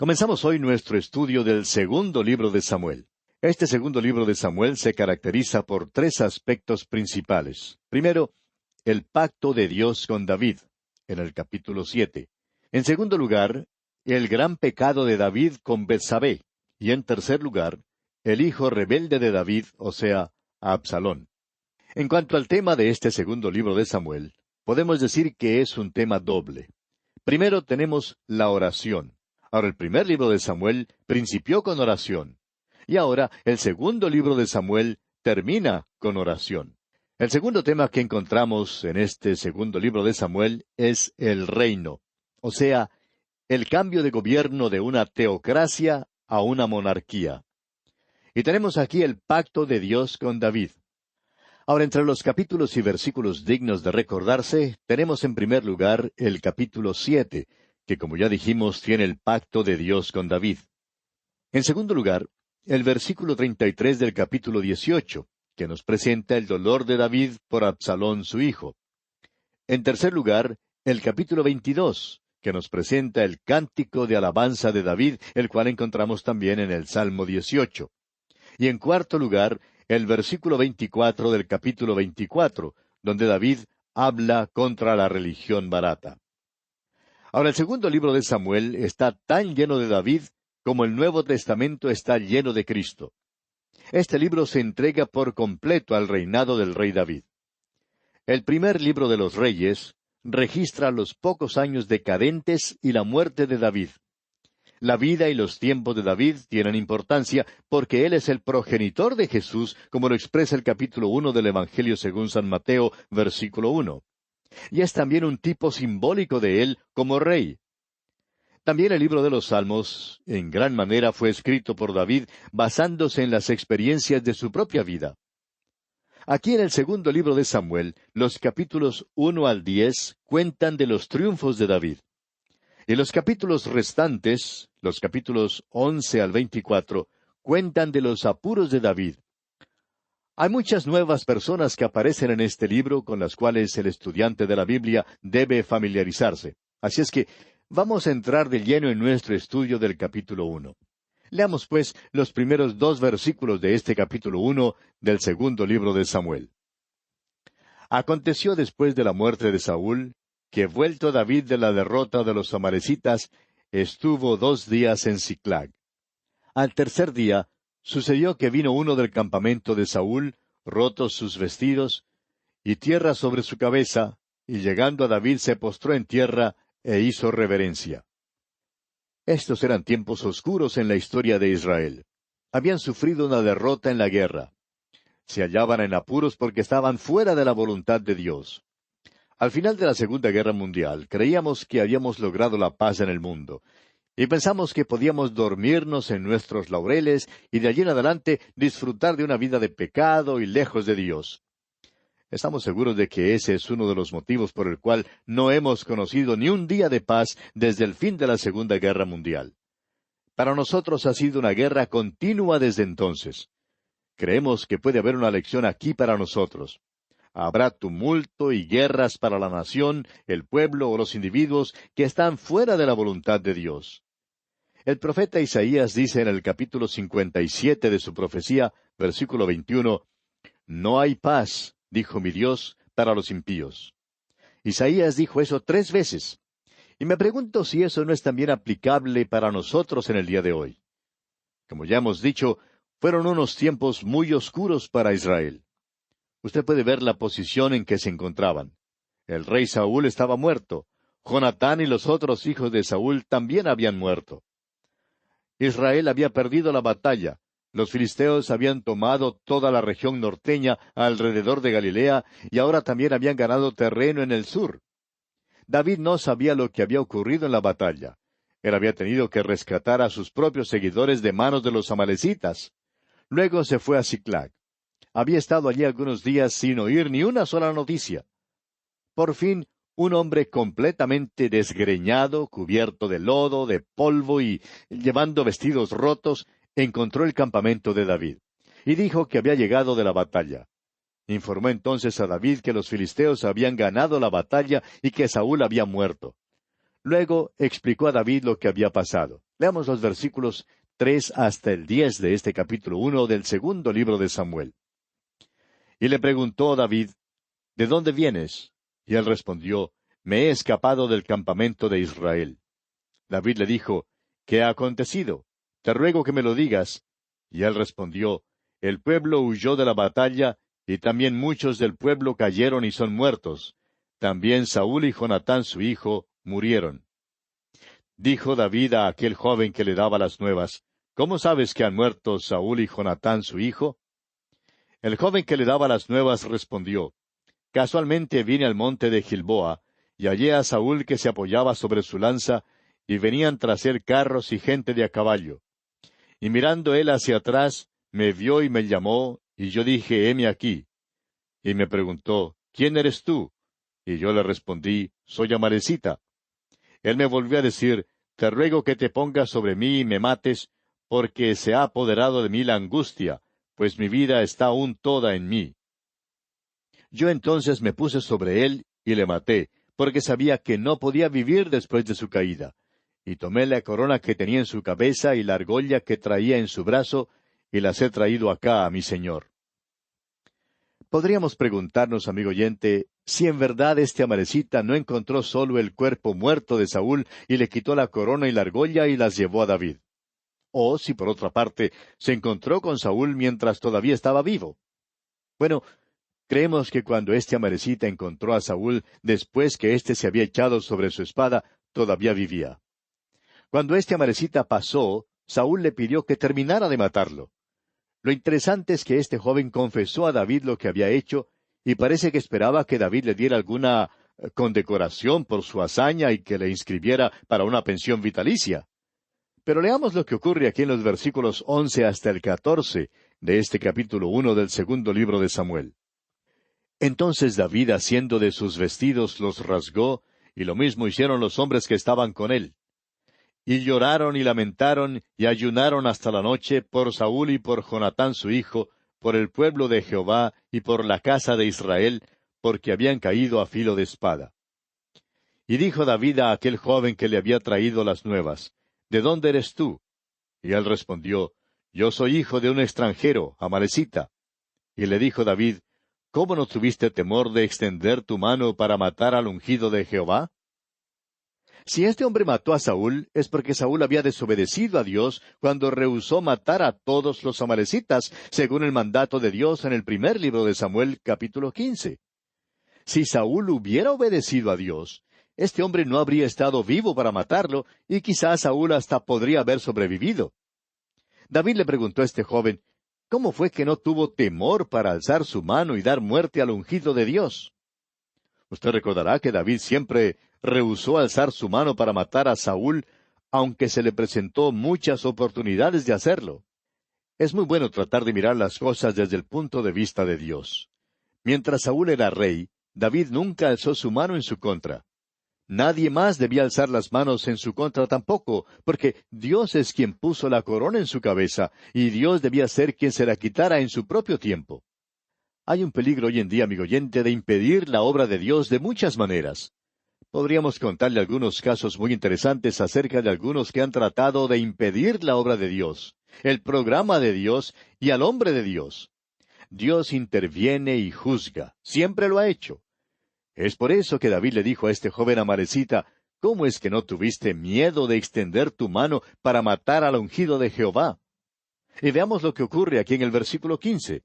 Comenzamos hoy nuestro estudio del segundo libro de Samuel. Este segundo libro de Samuel se caracteriza por tres aspectos principales. Primero, el pacto de Dios con David, en el capítulo 7. En segundo lugar, el gran pecado de David con Betsabé. Y en tercer lugar, el hijo rebelde de David, o sea, Absalón. En cuanto al tema de este segundo libro de Samuel, podemos decir que es un tema doble. Primero tenemos la oración. Ahora, el primer libro de Samuel principió con oración. Y ahora, el segundo libro de Samuel termina con oración. El segundo tema que encontramos en este segundo libro de Samuel es el reino, o sea, el cambio de gobierno de una teocracia a una monarquía. Y tenemos aquí el pacto de Dios con David. Ahora, entre los capítulos y versículos dignos de recordarse, tenemos en primer lugar el capítulo 7, que como ya dijimos tiene el pacto de Dios con David. En segundo lugar, el versículo 33 del capítulo 18, que nos presenta el dolor de David por Absalón su hijo. En tercer lugar, el capítulo 22, que nos presenta el cántico de alabanza de David, el cual encontramos también en el Salmo 18. Y en cuarto lugar, el versículo 24 del capítulo 24, donde David habla contra la religión barata. Ahora, el segundo libro de Samuel está tan lleno de David como el Nuevo Testamento está lleno de Cristo. Este libro se entrega por completo al reinado del rey David. El primer libro de los Reyes registra los pocos años decadentes y la muerte de David. La vida y los tiempos de David tienen importancia porque él es el progenitor de Jesús, como lo expresa el capítulo 1 del Evangelio según San Mateo, versículo 1. Y es también un tipo simbólico de él como rey. También el libro de los Salmos, en gran manera, fue escrito por David basándose en las experiencias de su propia vida. Aquí en el segundo libro de Samuel, los capítulos 1 al 10 cuentan de los triunfos de David. Y los capítulos restantes, los capítulos 11 al 24, cuentan de los apuros de David. Hay muchas nuevas personas que aparecen en este libro con las cuales el estudiante de la Biblia debe familiarizarse. Así es que vamos a entrar de lleno en nuestro estudio del capítulo 1. Leamos, pues, los primeros 2 versículos de este capítulo 1 del segundo libro de Samuel. Aconteció después de la muerte de Saúl, que vuelto David de la derrota de los amalecitas, estuvo 2 días en Siclag. Al tercer día, sucedió que vino uno del campamento de Saúl, rotos sus vestidos, y tierra sobre su cabeza, y llegando a David se postró en tierra, e hizo reverencia. Estos eran tiempos oscuros en la historia de Israel. Habían sufrido una derrota en la guerra. Se hallaban en apuros porque estaban fuera de la voluntad de Dios. Al final de la Segunda Guerra Mundial, creíamos que habíamos logrado la paz en el mundo, y pensamos que podíamos dormirnos en nuestros laureles y de allí en adelante disfrutar de una vida de pecado y lejos de Dios. Estamos seguros de que ese es uno de los motivos por el cual no hemos conocido ni un día de paz desde el fin de la Segunda Guerra Mundial. Para nosotros ha sido una guerra continua desde entonces. Creemos que puede haber una lección aquí para nosotros. Habrá tumulto y guerras para la nación, el pueblo o los individuos que están fuera de la voluntad de Dios. El profeta Isaías dice en el capítulo 57 de su profecía, versículo 21, «No hay paz, dijo mi Dios, para los impíos». Isaías dijo eso 3 veces. Y me pregunto si eso no es también aplicable para nosotros en el día de hoy. Como ya hemos dicho, fueron unos tiempos muy oscuros para Israel. Usted puede ver la posición en que se encontraban. El rey Saúl estaba muerto. Jonatán y los otros hijos de Saúl también habían muerto. Israel había perdido la batalla. Los filisteos habían tomado toda la región norteña alrededor de Galilea y ahora también habían ganado terreno en el sur. David no sabía lo que había ocurrido en la batalla. Él había tenido que rescatar a sus propios seguidores de manos de los amalecitas. Luego se fue a Siclag. Había estado allí algunos días sin oír ni una sola noticia. Por fin, un hombre completamente desgreñado, cubierto de lodo, de polvo y llevando vestidos rotos, encontró el campamento de David, y dijo que había llegado de la batalla. Informó entonces a David que los filisteos habían ganado la batalla y que Saúl había muerto. Luego explicó a David lo que había pasado. Leamos los versículos 3 hasta el 10 de este capítulo 1 del segundo libro de Samuel. Y le preguntó David, ¿de dónde vienes? Y él respondió, me he escapado del campamento de Israel. David le dijo, ¿qué ha acontecido? Te ruego que me lo digas. Y él respondió, el pueblo huyó de la batalla, y también muchos del pueblo cayeron y son muertos. También Saúl y Jonatán su hijo murieron. Dijo David a aquel joven que le daba las nuevas, ¿cómo sabes que han muerto Saúl y Jonatán su hijo? El joven que le daba las nuevas respondió, casualmente vine al monte de Gilboa, y hallé a Saúl que se apoyaba sobre su lanza, y venían tras él carros y gente de a caballo. Y mirando él hacia atrás, me vio y me llamó, y yo dije, heme aquí. Y me preguntó, ¿quién eres tú? Y yo le respondí, soy Amalecita. Él me volvió a decir, te ruego que te pongas sobre mí y me mates, porque se ha apoderado de mí la angustia, pues mi vida está aún toda en mí. Yo entonces me puse sobre él y le maté, porque sabía que no podía vivir después de su caída. Y tomé la corona que tenía en su cabeza y la argolla que traía en su brazo, y las he traído acá a mi señor. Podríamos preguntarnos, amigo oyente, si en verdad este Amalecita no encontró solo el cuerpo muerto de Saúl y le quitó la corona y la argolla y las llevó a David. O si por otra parte se encontró con Saúl mientras todavía estaba vivo. Bueno, creemos que cuando este Amalecita encontró a Saúl después que éste se había echado sobre su espada, todavía vivía. Cuando este Amalecita pasó, Saúl le pidió que terminara de matarlo. Lo interesante es que este joven confesó a David lo que había hecho, y parece que esperaba que David le diera alguna condecoración por su hazaña y que le inscribiera para una pensión vitalicia. Pero leamos lo que ocurre aquí en los versículos 11 hasta el 14 de este capítulo 1 del segundo libro de Samuel. Entonces David, haciendo de sus vestidos, los rasgó, y lo mismo hicieron los hombres que estaban con él. Y lloraron y lamentaron y ayunaron hasta la noche por Saúl y por Jonatán su hijo, por el pueblo de Jehová y por la casa de Israel, porque habían caído a filo de espada. Y dijo David a aquel joven que le había traído las nuevas, ¿de dónde eres tú? Y él respondió, yo soy hijo de un extranjero, Amalecita. Y le dijo David, ¿cómo no tuviste temor de extender tu mano para matar al ungido de Jehová? Si este hombre mató a Saúl, es porque Saúl había desobedecido a Dios cuando rehusó matar a todos los amalecitas, según el mandato de Dios en el primer libro de Samuel, capítulo 15. Si Saúl hubiera obedecido a Dios, este hombre no habría estado vivo para matarlo, y quizás Saúl hasta podría haber sobrevivido. David le preguntó a este joven, ¿cómo fue que no tuvo temor para alzar su mano y dar muerte al ungido de Dios? Usted recordará que David siempre rehusó alzar su mano para matar a Saúl, aunque se le presentó muchas oportunidades de hacerlo. Es muy bueno tratar de mirar las cosas desde el punto de vista de Dios. Mientras Saúl era rey, David nunca alzó su mano en su contra. Nadie más debía alzar las manos en su contra tampoco, porque Dios es quien puso la corona en su cabeza, y Dios debía ser quien se la quitara en su propio tiempo. Hay un peligro hoy en día, amigo oyente, de impedir la obra de Dios de muchas maneras. Podríamos contarle algunos casos muy interesantes acerca de algunos que han tratado de impedir la obra de Dios, el programa de Dios y al hombre de Dios. Dios interviene y juzga, siempre lo ha hecho. Es por eso que David le dijo a este joven Amalecita, ¿cómo es que no tuviste miedo de extender tu mano para matar al ungido de Jehová? Y veamos lo que ocurre aquí en el versículo 15.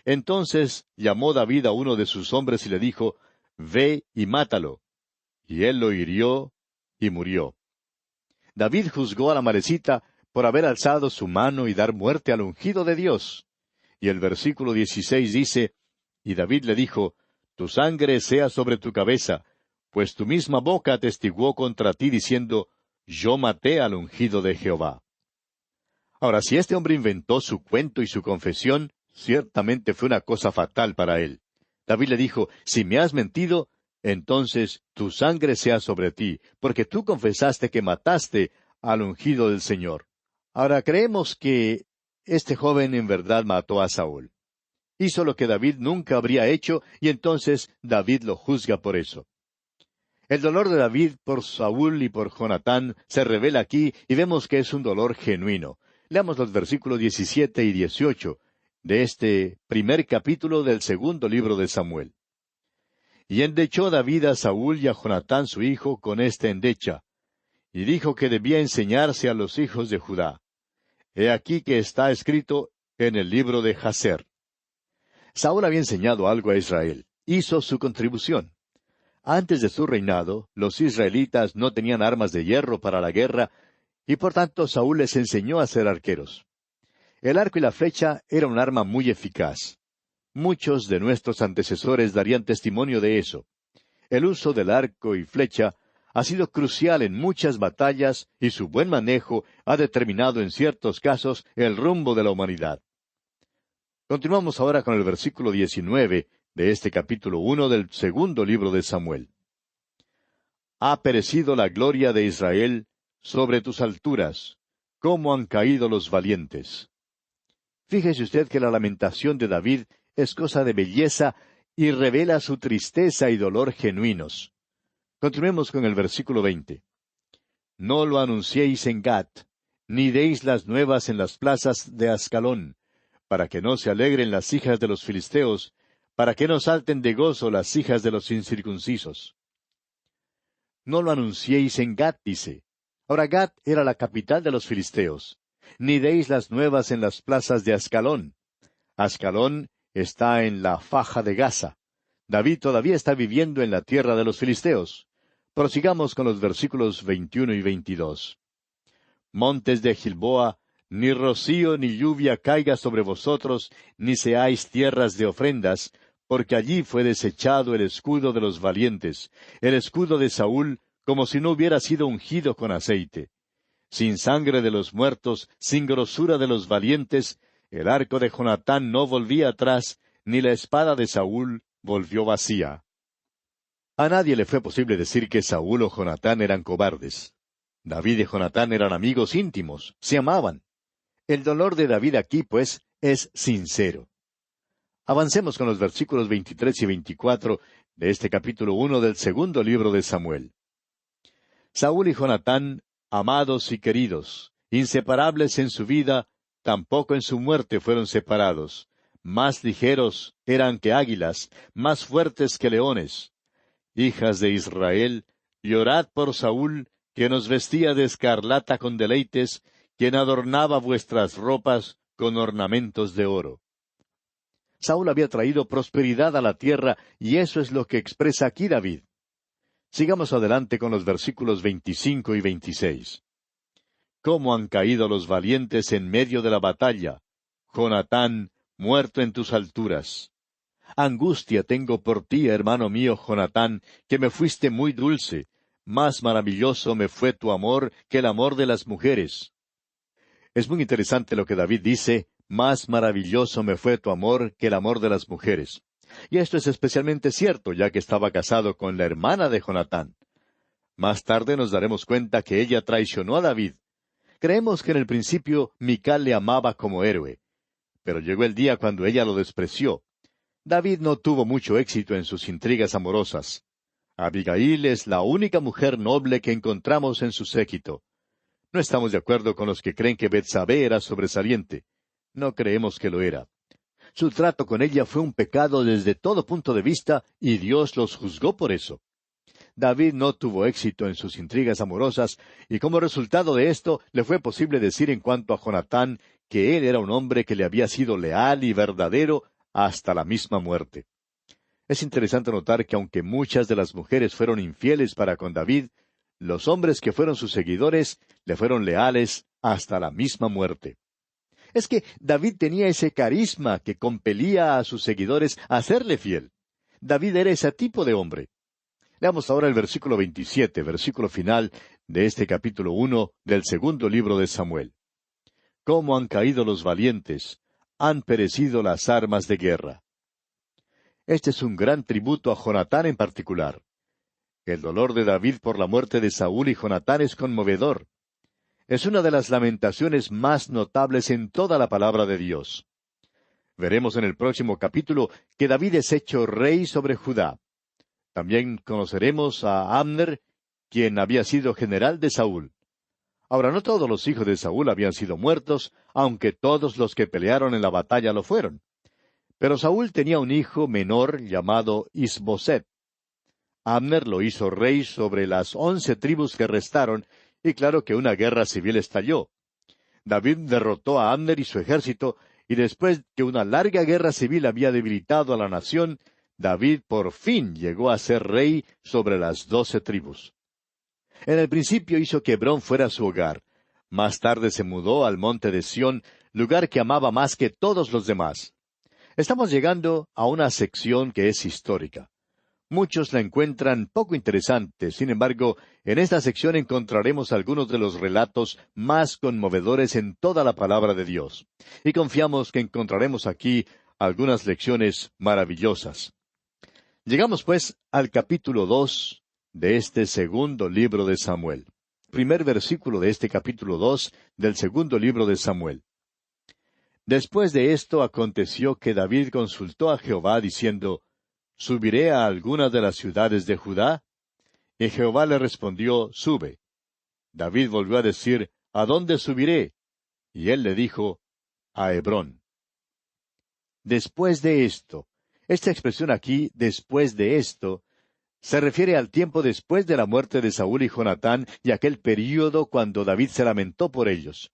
Entonces llamó David a uno de sus hombres y le dijo, Ve y mátalo. Y él lo hirió y murió. David juzgó a la Amalecita por haber alzado su mano y dar muerte al ungido de Dios. Y el versículo 16 dice, Y David le dijo, Tu sangre sea sobre tu cabeza, pues tu misma boca atestiguó contra ti diciendo, Yo maté al ungido de Jehová. Ahora, si este hombre inventó su cuento y su confesión, ciertamente fue una cosa fatal para él. David le dijo, Si me has mentido, entonces tu sangre sea sobre ti, porque tú confesaste que mataste al ungido del Señor. Ahora creemos que este joven en verdad mató a Saúl. Hizo lo que David nunca habría hecho, y entonces David lo juzga por eso. El dolor de David por Saúl y por Jonatán se revela aquí y vemos que es un dolor genuino. Leamos los versículos 17 y 18 de este primer capítulo del segundo libro de Samuel. Y endechó David a Saúl y a Jonatán su hijo con esta endecha, y dijo que debía enseñarse a los hijos de Judá. He aquí que está escrito en el libro de Jaser. Saúl había enseñado algo a Israel, hizo su contribución. Antes de su reinado, los israelitas no tenían armas de hierro para la guerra, y por tanto Saúl les enseñó a ser arqueros. El arco y la flecha era un arma muy eficaz. Muchos de nuestros antecesores darían testimonio de eso. El uso del arco y flecha ha sido crucial en muchas batallas y su buen manejo ha determinado en ciertos casos el rumbo de la humanidad. Continuamos ahora con el versículo 19 de este capítulo 1 del segundo libro de Samuel. Ha perecido la gloria de Israel sobre tus alturas, cómo han caído los valientes. Fíjese usted que la lamentación de David es cosa de belleza y revela su tristeza y dolor genuinos. Continuemos con el versículo 20. No lo anunciéis en Gat, ni deis las nuevas en las plazas de Ascalón, para que no se alegren las hijas de los filisteos, para que no salten de gozo las hijas de los incircuncisos. No lo anunciéis en Gat, dice. Ahora Gat era la capital de los filisteos. Ni deis las nuevas en las plazas de Ascalón. Ascalón está en la faja de Gaza. David todavía está viviendo en la tierra de los filisteos. Prosigamos con los versículos 21 y 22. Montes de Gilboa, ni rocío ni lluvia caiga sobre vosotros, ni seáis tierras de ofrendas, porque allí fue desechado el escudo de los valientes, el escudo de Saúl, como si no hubiera sido ungido con aceite. Sin sangre de los muertos, sin grosura de los valientes, el arco de Jonatán no volvía atrás, ni la espada de Saúl volvió vacía. A nadie le fue posible decir que Saúl o Jonatán eran cobardes. David y Jonatán eran amigos íntimos, se amaban. El dolor de David aquí, pues, es sincero. Avancemos con los versículos 23 y 24 de este capítulo 1 del segundo libro de Samuel. Saúl y Jonatán, amados y queridos, inseparables en su vida, tampoco en su muerte fueron separados. Más ligeros eran que águilas, más fuertes que leones. Hijas de Israel, llorad por Saúl, que nos vestía de escarlata con deleites, quien adornaba vuestras ropas con ornamentos de oro. Saúl había traído prosperidad a la tierra, y eso es lo que expresa aquí David. Sigamos adelante con los versículos 25 y 26. ¿Cómo han caído los valientes en medio de la batalla? Jonatán, muerto en tus alturas. Angustia tengo por ti, hermano mío Jonatán, que me fuiste muy dulce. Más maravilloso me fue tu amor que el amor de las mujeres. Es muy interesante lo que David dice, más maravilloso me fue tu amor que el amor de las mujeres. Y esto es especialmente cierto, ya que estaba casado con la hermana de Jonatán. Más tarde nos daremos cuenta que ella traicionó a David. Creemos que en el principio Mical le amaba como héroe, pero llegó el día cuando ella lo despreció. David no tuvo mucho éxito en sus intrigas amorosas. Abigail es la única mujer noble que encontramos en su séquito. No estamos de acuerdo con los que creen que Betsabé era sobresaliente. No creemos que lo era. Su trato con ella fue un pecado desde todo punto de vista, y Dios los juzgó por eso. David no tuvo éxito en sus intrigas amorosas, y como resultado de esto, le fue posible decir en cuanto a Jonatán que él era un hombre que le había sido leal y verdadero hasta la misma muerte. Es interesante notar que aunque muchas de las mujeres fueron infieles para con David, los hombres que fueron sus seguidores le fueron leales hasta la misma muerte. Es que David tenía ese carisma que compelía a sus seguidores a serle fiel. David era ese tipo de hombre. Leamos ahora el versículo 27, versículo final de este capítulo 1 del segundo libro de Samuel. ¿Cómo han caído los valientes? Han perecido las armas de guerra. Este es un gran tributo a Jonatán en particular. El dolor de David por la muerte de Saúl y Jonatán es conmovedor. Es una de las lamentaciones más notables en toda la palabra de Dios. Veremos en el próximo capítulo que David es hecho rey sobre Judá. También conoceremos a Abner, quien había sido general de Saúl. Ahora, no todos los hijos de Saúl habían sido muertos, aunque todos los que pelearon en la batalla lo fueron. Pero Saúl tenía un hijo menor llamado Isboset. Abner lo hizo rey sobre las 11 tribus que restaron, y claro que una guerra civil estalló. David derrotó a Abner y su ejército, y después que una larga guerra civil había debilitado a la nación, David por fin llegó a ser rey sobre las 12 tribus. En el principio hizo que Hebrón fuera su hogar. Más tarde se mudó al monte de Sión, lugar que amaba más que todos los demás. Estamos llegando a una sección que es histórica. Muchos la encuentran poco interesante, sin embargo, en esta sección encontraremos algunos de los relatos más conmovedores en toda la palabra de Dios. Y confiamos que encontraremos aquí algunas lecciones maravillosas. Llegamos, pues, al capítulo 2 de este segundo libro de Samuel. Primer versículo de este capítulo 2 del segundo libro de Samuel. Después de esto aconteció que David consultó a Jehová diciendo, ¿subiré a alguna de las ciudades de Judá? Y Jehová le respondió, sube. David volvió a decir, ¿a dónde subiré? Y él le dijo, a Hebrón. Después de esto. Esta expresión aquí, después de esto, se refiere al tiempo después de la muerte de Saúl y Jonatán y aquel período cuando David se lamentó por ellos.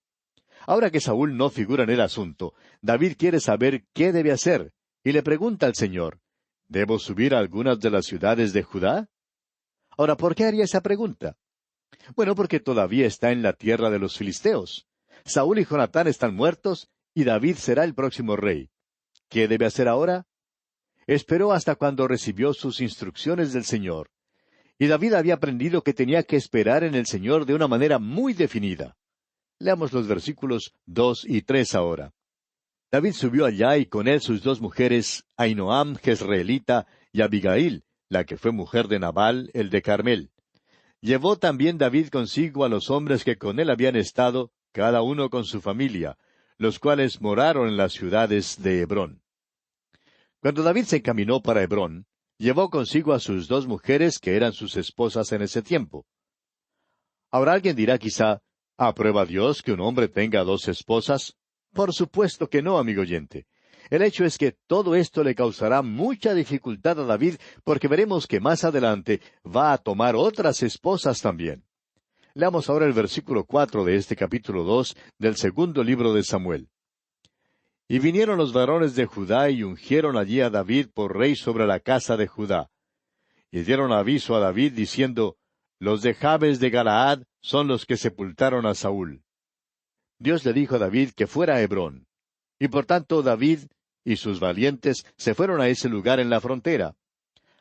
Ahora que Saúl no figura en el asunto, David quiere saber qué debe hacer, y le pregunta al Señor, ¿debo subir a algunas de las ciudades de Judá? Ahora, ¿por qué haría esa pregunta? Bueno, porque todavía está en la tierra de los filisteos. Saúl y Jonatán están muertos, y David será el próximo rey. ¿Qué debe hacer ahora? Esperó hasta cuando recibió sus instrucciones del Señor. Y David había aprendido que tenía que esperar en el Señor de una manera muy definida. Leamos los versículos 2 y 3 ahora. David subió allá y con él sus 2 mujeres, Ahinoam jezreelita y Abigail, la que fue mujer de Nabal, el de Carmel. Llevó también David consigo a los hombres que con él habían estado, cada uno con su familia, los cuales moraron en las ciudades de Hebrón. Cuando David se encaminó para Hebrón, llevó consigo a sus 2 mujeres que eran sus esposas en ese tiempo. Ahora alguien dirá quizá, ¿aprueba Dios que un hombre tenga 2 esposas? Por supuesto que no, amigo oyente. El hecho es que todo esto le causará mucha dificultad a David, porque veremos que más adelante va a tomar otras esposas también. Leamos ahora el versículo 4 de este capítulo 2 del segundo libro de Samuel. Y vinieron los varones de Judá y ungieron allí a David por rey sobre la casa de Judá. Y dieron aviso a David diciendo, los de Jabes de Galaad son los que sepultaron a Saúl. Dios le dijo a David que fuera a Hebrón. Y por tanto David y sus valientes se fueron a ese lugar en la frontera.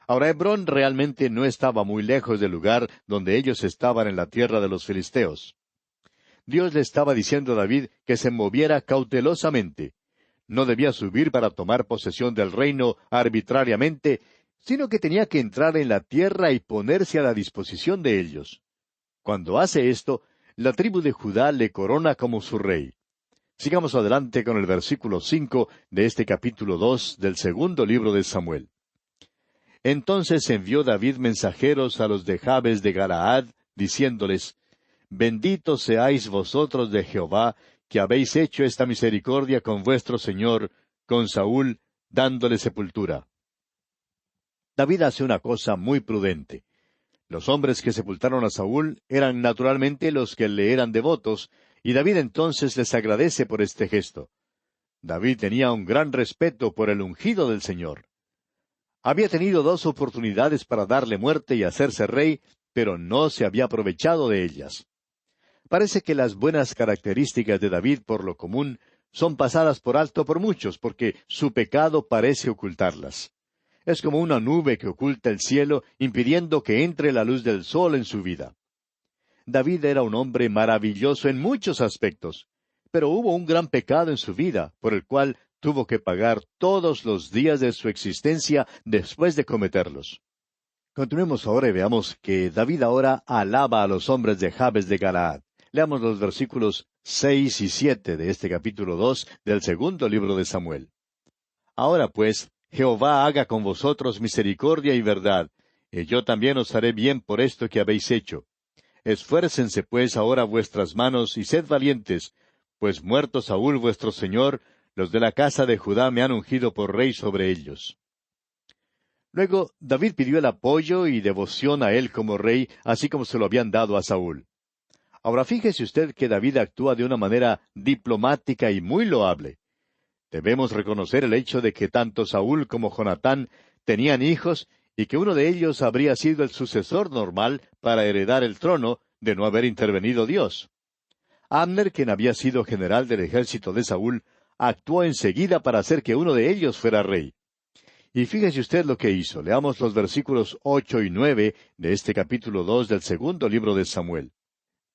Ahora Hebrón realmente no estaba muy lejos del lugar donde ellos estaban en la tierra de los filisteos. Dios le estaba diciendo a David que se moviera cautelosamente. No debía subir para tomar posesión del reino arbitrariamente, sino que tenía que entrar en la tierra y ponerse a la disposición de ellos. Cuando hace esto, la tribu de Judá le corona como su rey. Sigamos adelante con el versículo 5 de este capítulo 2 del segundo libro de Samuel. Entonces envió David mensajeros a los de Jabes de Galaad, diciéndoles, Benditos seáis vosotros de Jehová, que habéis hecho esta misericordia con vuestro señor, con Saúl, dándole sepultura. David hace una cosa muy prudente. Los hombres que sepultaron a Saúl eran naturalmente los que le eran devotos, y David entonces les agradece por este gesto. David tenía un gran respeto por el ungido del Señor. Había tenido 2 oportunidades para darle muerte y hacerse rey, pero no se había aprovechado de ellas. Parece que las buenas características de David por lo común son pasadas por alto por muchos, porque su pecado parece ocultarlas. Es como una nube que oculta el cielo, impidiendo que entre la luz del sol en su vida. David era un hombre maravilloso en muchos aspectos, pero hubo un gran pecado en su vida, por el cual tuvo que pagar todos los días de su existencia después de cometerlos. Continuemos ahora y veamos que David ahora alaba a los hombres de Jabes de Galaad. Leamos los versículos 6 y 7 de este capítulo 2 del segundo libro de Samuel. Ahora pues, Jehová haga con vosotros misericordia y verdad, y yo también os haré bien por esto que habéis hecho. Esfuércense pues ahora vuestras manos y sed valientes, pues muerto Saúl vuestro señor, los de la casa de Judá me han ungido por rey sobre ellos. Luego David pidió el apoyo y devoción a él como rey, así como se lo habían dado a Saúl. Ahora fíjese usted que David actúa de una manera diplomática y muy loable. Debemos reconocer el hecho de que tanto Saúl como Jonatán tenían hijos y que uno de ellos habría sido el sucesor normal para heredar el trono de no haber intervenido Dios. Abner, quien había sido general del ejército de Saúl, actuó enseguida para hacer que uno de ellos fuera rey. Y fíjese usted lo que hizo. Leamos los versículos 8 y 9 de este capítulo 2 del segundo libro de Samuel.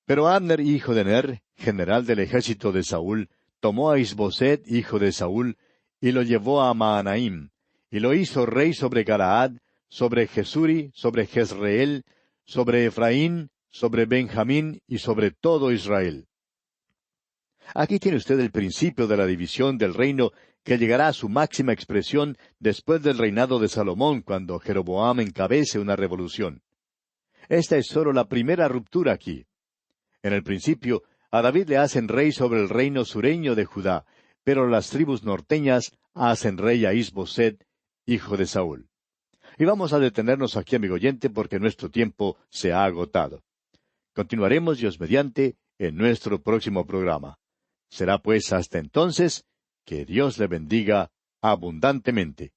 Pero Abner, hijo de Ner, general del ejército de Saúl, tomó a Isboset, hijo de Saúl, y lo llevó a Mahanaim, y lo hizo rey sobre Galaad, sobre Jesuri, sobre Jezreel, sobre Efraín, sobre Benjamín y sobre todo Israel. Aquí tiene usted el principio de la división del reino que llegará a su máxima expresión después del reinado de Salomón, cuando Jeroboam encabece una revolución. Esta es sólo la primera ruptura aquí. En el principio, a David le hacen rey sobre el reino sureño de Judá, pero las tribus norteñas hacen rey a Isboset, hijo de Saúl. Y vamos a detenernos aquí, amigo oyente, porque nuestro tiempo se ha agotado. Continuaremos, Dios mediante, en nuestro próximo programa. Será pues hasta entonces que Dios le bendiga abundantemente.